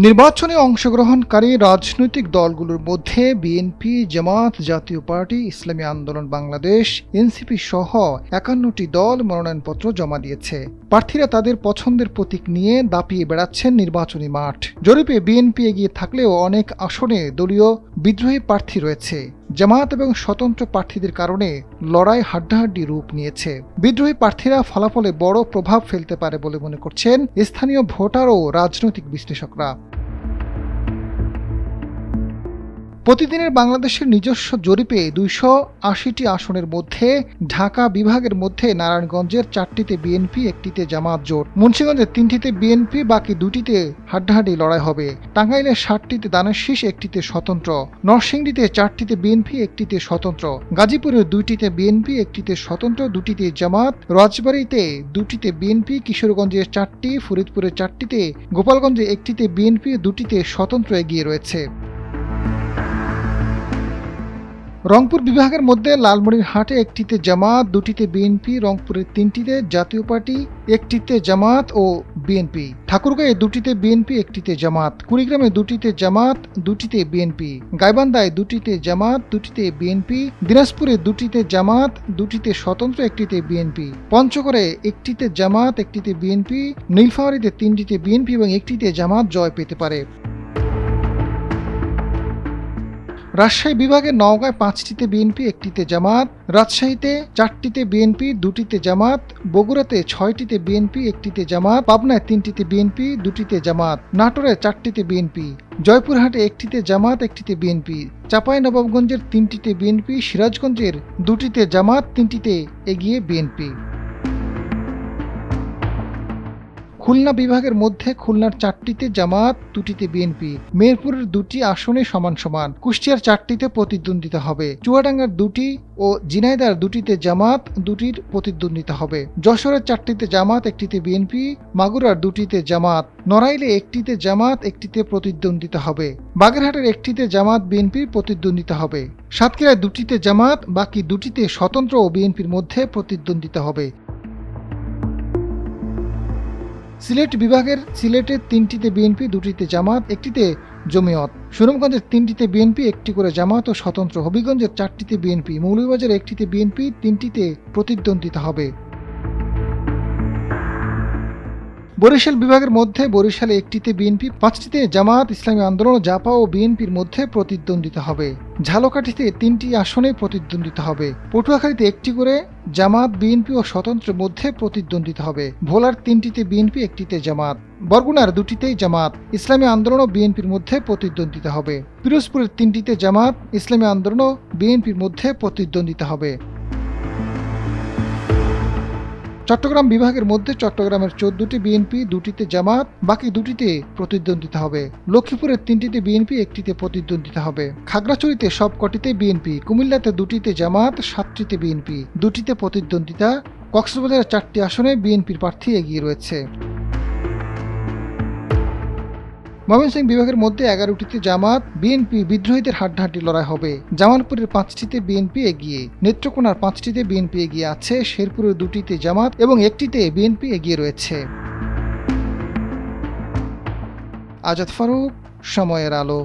নির্বাচনে অংশগ্রহণকারী রাজনৈতিক দলগুলোর মধ্যে বিএনপি, জামাত, জাতীয় পার্টি, ইসলামী আন্দোলন বাংলাদেশ, এনসিপি সহ ৫১টি দল মনোনয়নপত্র জমা দিয়েছে। প্রার্থীরা তাদের পছন্দের প্রতীক নিয়ে দাপিয়ে বেড়াচ্ছেন নির্বাচনী মাঠ। জরিপে বিএনপি এগিয়ে থাকলেও অনেক আসনে দলীয় বিদ্রোহী প্রার্থী রয়েছে। জামাত এবং স্বতন্ত্র প্রার্থীদের কারণে লড়াই হাড্ডাহাড্ডি রূপ নিয়েছে। বিদ্রোহী প্রার্থীরা ফলাফলে বড় প্রভাব ফেলতে পারে বলে মনে করছেন স্থানীয় ভোটার ও রাজনৈতিক বিশ্লেষকরা। প্রতিদিনের বাংলাদেশের নিজস্ব জরিপে ২৮০টি আসনের মধ্যে ঢাকা বিভাগের মধ্যে নারায়ণগঞ্জের ৪টিতে বিএনপি, ১টিতে জামাত জোট, মুন্সিগঞ্জের ৩টিতে বিএনপি, বাকি ২টিতে হাড্ডাহাড্ডি লড়াই হবে, টাঙ্গাইলের ৭টিতে দানের শীষ, ১টিতে স্বতন্ত্র, নরসিংদীতে ৪টিতে বিএনপি, ১টিতে স্বতন্ত্র, গাজীপুরের ২টিতে বিএনপি, ১টিতে স্বতন্ত্র, ২টিতে জামাত, রাজবাড়ীতে ২টিতে বিএনপি, কিশোরগঞ্জের ৪টি, ফরিদপুরের 4টিতে, গোপালগঞ্জে ১টিতে বিএনপি, ২টিতে স্বতন্ত্র এগিয়ে রয়েছে। রংপুর বিভাগের মধ্যে লালমনিরহাটে ১টিতে জামাত, ২টিতে বিএনপি, রংপুরের ৩টিতে জাতীয় পার্টি, ১টিতে জামাত ও বিএনপি, ঠাকুরগাঁয়ে ২টিতে বিএনপি, ১টিতে জামাত, কুড়িগ্রামে ২টিতে জামাত, ২টিতে বিএনপি, গাইবান্ধায় ২টিতে জামাত, ২টিতে বিএনপি, দিনাজপুরে ২টিতে জামাত, ২টিতে স্বতন্ত্র, ১টিতে বিএনপি, পঞ্চগড়ে ১টিতে জামাত, ১টিতে বিএনপি, নীলফামারীতে ৩টিতে বিএনপি এবং ১টিতে জামাত জয় পেতে পারে। রাজশাহী বিভাগের নওগাঁয় ৫টিতে বিএনপি, ১টিতে জামাত, রাজশাহীতে ৪টিতে বিএনপি, ২টিতে জামাত, বগুড়াতে ৬টিতে বিএনপি, ১টিতে জামাত, পাবনায় ৩টিতে বিএনপি, ২টিতে জামাত, নাটোরে ৪টিতে বিএনপি, জয়পুরহাটে ১টিতে জামাত, 1টিতে বিএনপি, চাঁপাইনবাবগঞ্জের 3টিতে বিএনপি, সিরাজগঞ্জের 2টিতে জামাত, 3টিতে এগিয়ে বিএনপি। খুলনা বিভাগের মধ্যে খুলনার 4টিতে জামাত, 2টিতে বিএনপি, মেহেরপুরের 2টি আসনে সমান সমান, কুষ্টিয়ার 4টিতে প্রতিদ্বন্দ্বিতা হবে, চুয়াডাঙ্গার 2টি ও ঝিনাইদহের 2টিতে জামাত, 2টির প্রতিদ্বন্দ্বিতা হবে, যশোরের 4টিতে জামাত, 1টিতে বিএনপি, মাগুরার 2টিতে জামাত, নড়াইলে 1টিতে জামাত, 1টিতে প্রতিদ্বন্দ্বিতা হবে, বাগেরহাটের 1টিতে জামাত, বিএনপির প্রতিদ্বন্দ্বিতা হবে, সাতক্ষীরায় 2টিতে জামাত, বাকি 2টিতে স্বতন্ত্র ও বিএনপির মধ্যে প্রতিদ্বন্দ্বিতা হবে। সিলেট বিভাগের সিলেটে 3টিতে বিএনপি, 2টিতে জামাত, 1টিতে জমিয়ত, সুনামগঞ্জের 3টিতে বিএনপি, 1টি করে জামাত ও স্বতন্ত্র, হবিগঞ্জের 4টিতে বিএনপি, মৌলভীবাজারের 1টিতে বিএনপি, 3টিতে প্রতিদ্বন্দ্বিতা হবে। বরিশাল বিভাগের মধ্যে বরিশালে 1টিতে বিএনপি, 5টিতে জামাত, ইসলামী আন্দোলন, জাপা ও বিএনপির মধ্যে প্রতিদ্বন্দ্বিতা হবে। ঝালকাঠিতে 3টি আসনে প্রতিদ্বন্দ্বিতা হবে। পটুয়াখালীতে 1টি করে জামাত, বিএনপি ও স্বতন্ত্রের মধ্যে প্রতিদ্বন্দ্বিতা হবে। ভোলার 3টিতে বিএনপি, 1টিতে জামাত, বরগুনার 2টিতেই জামাত, ইসলামী আন্দোলন ও বিএনপির মধ্যে প্রতিদ্বন্দ্বিতা হবে। পিরোজপুরের 3টিতে জামাত, ইসলামী আন্দোলন ও বিএনপির মধ্যে প্রতিদ্বন্দ্বিতা হবে। চট্টগ্রাম বিভাগের মধ্যে চট্টগ্রামের 14টি বিএনপি, 2টিতে জামাত, বাকি 2টিতে প্রতিদ্বন্দ্বিতা হবে। লক্ষ্মীপুরের 3টিতে বিএনপি, 1টিতে প্রতিদ্বন্দ্বিতা হবে। খাগড়াছড়িতে সবকটিতেই বিএনপি, কুমিল্লাতে 2টিতে জামাত, 7টিতে বিএনপি, 2টিতে প্রতিদ্বন্দ্বিতা। কক্সবাজারের 4টি আসনে বিএনপির প্রার্থী এগিয়ে রয়েছে। ময়মনসিংহ বিভাগের মধ্যে 11টিতে জামাত, বিএনপি, বিদ্রোহীদের হাড্ডাহাড্ডি লড়াই হবে। জামালপুরের 5টিতে বিএনপি এগিয়ে, নেত্রকোনার 5টিতে বিএনপি এগিয়ে আছে, শেরপুরের 2টিতে জামাত এবং 1টিতে বিএনপি এগিয়ে রয়েছে। আজাদ ফারুক, সময়ের আলো।